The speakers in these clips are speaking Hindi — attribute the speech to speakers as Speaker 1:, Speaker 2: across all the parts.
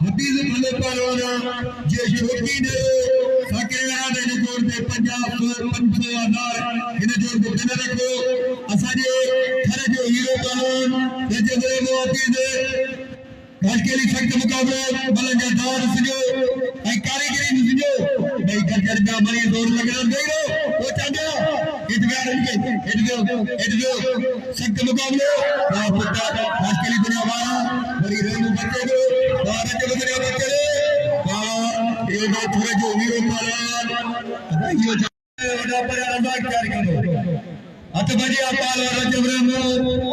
Speaker 1: हबीज भले पहलवाना जे छोटी ने साकेरा ने जोड़ दे 50-500,000 इन जोड़ दे बिना रखो असाजे थारे जो हीरो पहलवान जे बड़े हबीज काशकेली सख्त मुकाबले बलंगा दार सजो आई कारीगरी सजो भाई गजर का मरी जोर लगना देरो वो चांदा इतवार इतवे सख्त मुकाबले पुत्ता काशकेली दुनिया वाला बड़ी रेणु बच्चे को और जब दुनिया बच्चे ये दो थोड़े जो हीरो पहलवान ये बड़ा बड़ा अंदाज कर करो अतबजी अपाल और जब रेणु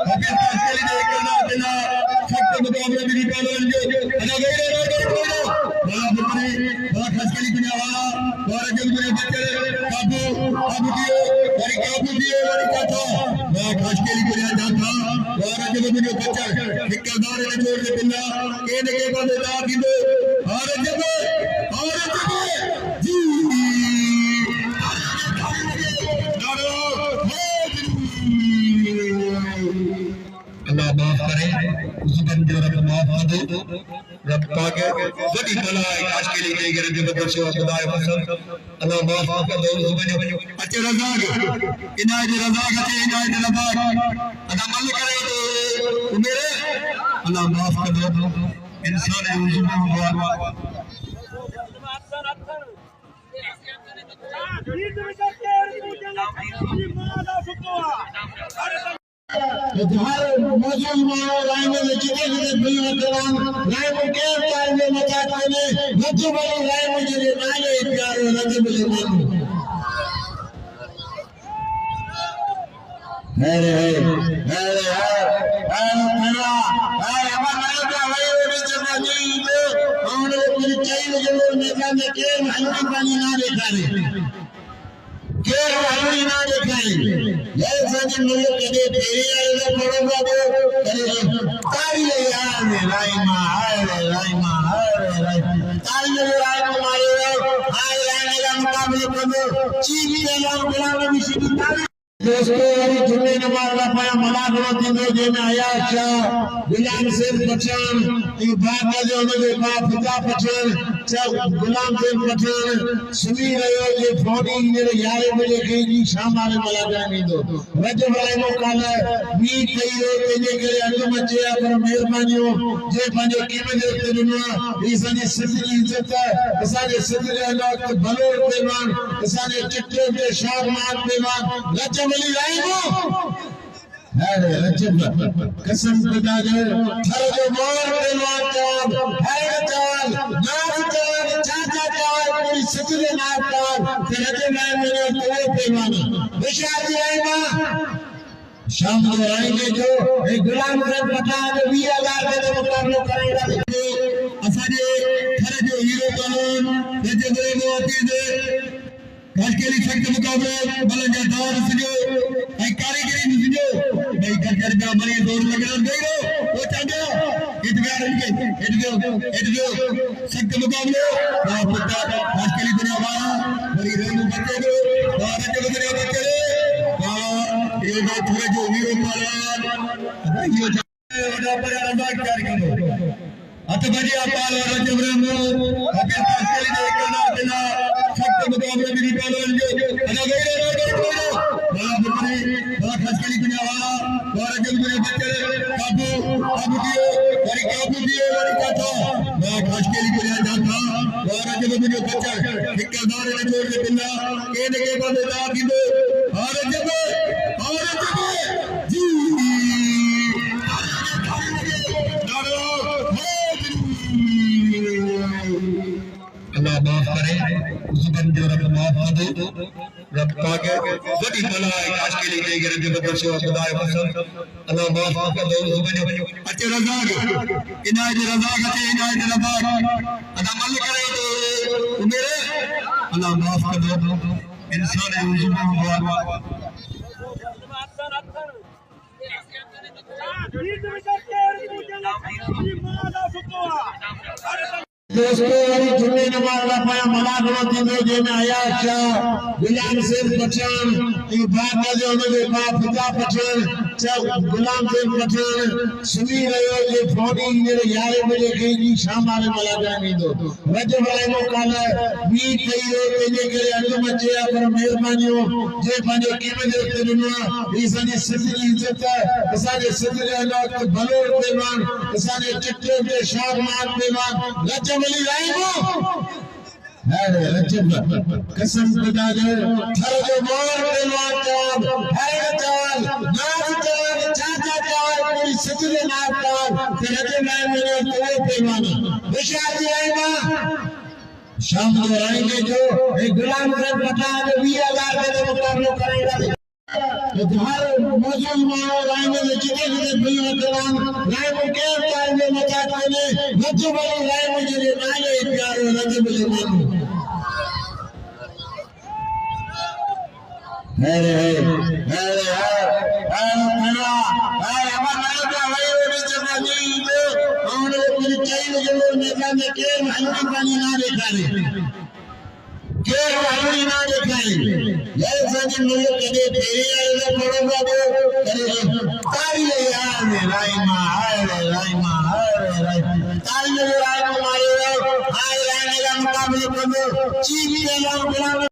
Speaker 1: हबीज काशकेली ने करना देना सख्त मुकाबले भी पहलवान जो अदा गई बड़ा पुत्री बड़ा काशकेली दुनिया वाला और जब दुनिया बच्चे काबू दिए बड़ी काबू दिए बड़ी कथा बड़ा काशकेली दुनिया जाता और जब दुनिया बच्चा ठेकेदार ने जोड़ दे बिल्ला केने के बंदे दार दिंदे और जब जी अल्लाह माफ करे जुबान जो रब माफ कर दे रब पाके बड़ी भला है काशकेली के गिरद बदर से खुदा पसंद अल्लाह माफ कर दे जुबान अच्छे रज़ाक इनायत रज़ाक अच्छे इनायत रज़ाक अदा मल करे तो मेरे अल्लाह माफ कर दे इंसान है जुबान
Speaker 2: जहां मौजूद मानो राय में जितने भैया जवान राय में के टाइम में मचाते ने मध्य वाली राय में जो राय में प्यार लगे मिले मानो है मेरा हमारा भाई और जमानी तो और पूरी चाहिए जो मैदान में के हल्की पानी ना देखा रे के हल्की ना देखा ये सभी लोग कदे तेरी आएगा पड़ोगा तो करे तारी ले यार राइमा तारी ले राइमा मारेगा हाय राइमा मुकाबले करो चीन के लोग बुलाने भी सीधी तारी दोस्तों अभी जुम्मे नमाज का पाया मलाकड़ों तीनों जे में आया शाह गुलाम सिंह पठान ये बात का जो उन्होंने कहा पिता पठान चाहे गुलाम सिंह पठान सुनी रहे हो ये फोड़ी मेरे 11 बजे की शाम वाले मलाकड़ा नहीं दो रजब राय को काला भी कही हो तेजे करे अंग मचे पर मेहरबानी हो जे पंजे कीमत दे दुनिया ये सारी सिद्धि इज्जत है सारे सिद्धि लोग भलो बेमान सारे चिट्टे के शाह मान बेमान रजब अली राइमो अरे रजब कसम खुदा जो थर जो मोर पहलवान चाल है चाल नाच चाल चाचा चाल पूरी सिद्धि नाच चाल रजब राइमो ने तो पहलवान विशाल राइमा शाम को आएंगे जो एक गुलाम सिंह पठान 20,000 के मुकाबले करेगा
Speaker 1: असाजे थर जो हीरो पहलवान रजब रेणु हबीज काशकेली सख्त मुकाबले बलंगा दार सजो आई कारीगरी सजो भाई गजर का मरी जोर लगना देरो वो चांदा इतवार इतवे सख्त मुकाबले पुत्ता काशकेली दुनिया वाला बड़ी रेणु बच्चे को और जब दुनिया बच्चे ये दो थोड़े जो हीरो पहलवान ये बड़ा बड़ा अंदाज कर करो अतबजी अपाल और जब रेणु हबीज काशकेली ने करना देना सख्त मुकाबले भी पहलवान जो अदा गई बड़ा पुत्री बड़ा काशकेली दुनिया वाला और जब दुनिया बच्चे काबू दिए बड़ी कथा बड़ा काशकेली दुनिया जाता और जब दुनिया बच्चा ठेकेदार ने जोड़ दे बिल्ला केने के बंदे दार दिंदे और जब जी अल्लाह माफ करे जुबान जो रब माफ कर दे रब पाके बड़ी भला है काशकेली के गिरद बदर से खुदा पसंद अल्लाह माफ कर दे जुबान अच्छे रज़ाक इनायत रज़ाक अच्छे इनायत रज़ाक अदा मल करे तो मेरे अल्लाह माफ कर दे इंसान है जुबान
Speaker 2: दोस्तों अभी जुम्मे नमाज का पाया मलाकड़ों तीनों जे में आया शाह गुलाम सिंह पठान ये बात का जो उन्होंने कहा पिता पठान गुलाम देव पठान सुनी रहियो जे फौजी जहिड़े 11 बजे की शाम वाले मलाजा ईंदो रजब राइमो काल बी कई तेजे करे अॻु मचे पर महिरबानी जे पंहिंजे कीमत जे उते ॾिनो ही असांजी सिंध जी इज़त असांजे सिंध जो अलाह भलो पहलवान असांजे चिट्टे ते शाहमान पहलवान रजब अली राइमो अरे रजब कसम खुदा जो थर जो मोर पहलवान चाल है चाल नाच चाल चाचा चाल पूरी सिंध जो नाच चाल रजब राइमो जो तो पहलवान विशाल राइमा शाम को आएंगे जो एक गुलाम से पठान 20,000 के मुकाबले करेगा तो हर मौजूद मानो राइमो में जितने भैया कलाम राइमो के टाइम में मचाते ने रजब अली राइमो जे नाले प्यारो रजब अली राइमो अरे अरे मेरा अरे हमारा भाई वो जवानी को और मेरी चाहिए जो नेता ने के हल्की पानी ना देखा रे के हल्की ना देखा रे ये सभी लोग कदे तेरी आए पड़ोगा दो करे ताली यार में राइमा अरे राइमा ताली राइमा मारे हाय राइमा का मुकाबला करो चीन के लोग